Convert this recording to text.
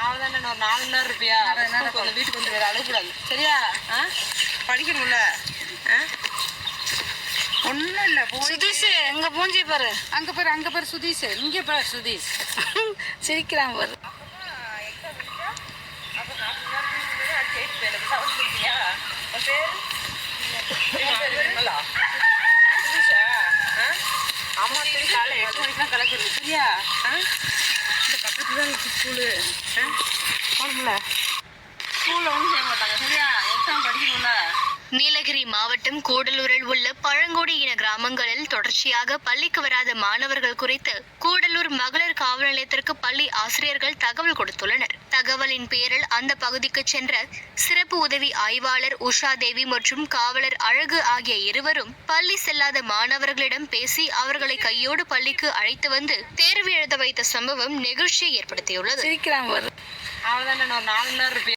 அவதான் ஒரு 4 மணி நேரம் இருப்பியா? கொஞ்சம் வீட்டுக்கு வந்து வேற அழக்கூடாது சரியா? படிக்கணும்ல. ஒன்றும் இல்லை. சுதீஷ் எங்க மூஞ்சி பாரு. அங்கே பாரு சுதீஷ். இங்கே பாரு சுதீஷ். சிரிக்கிறான் பாரு. அம்மா சரி காலை 8 மணிக்கு தான் கிளம்பிடுது சரியா? இந்த பக்கத்துல தான் இருக்கு ஸ்கூலு. போகணும்ல. ஸ்கூலில் ஒன்றும் செய்ய மாட்டாங்க சரியா? எக்ஸாம் படிக்கணும்ல. நீலகிரி மாவட்டம் கூடலூரில் உள்ள பழங்குடியின கிராமங்களில் தொடர்ச்சியாக பள்ளிக்கு வராத மாணவர்கள் குறித்து கூடலூர் மகளிர் காவல் நிலையத்திற்கு பள்ளி ஆசிரியர்கள் தகவல் கொடுத்துள்ளனர். தகவலின் பேரில் அந்த பகுதிக்கு சென்ற சிறப்பு உதவி ஆய்வாளர் உஷா தேவி மற்றும் காவலர் அழகு ஆகிய இருவரும் பள்ளி செல்லாத மாணவர்களிடம் பேசி அவர்களை கையோடு பள்ளிக்கு அழைத்து வந்து தேர்வு எழுத வைத்த சம்பவம் நெகிழ்ச்சியை ஏற்படுத்தியுள்ளது. சிரிக்கிறான் பாரு. அவதான் ஒரு 4 மணி நேரம் இருப்பியா?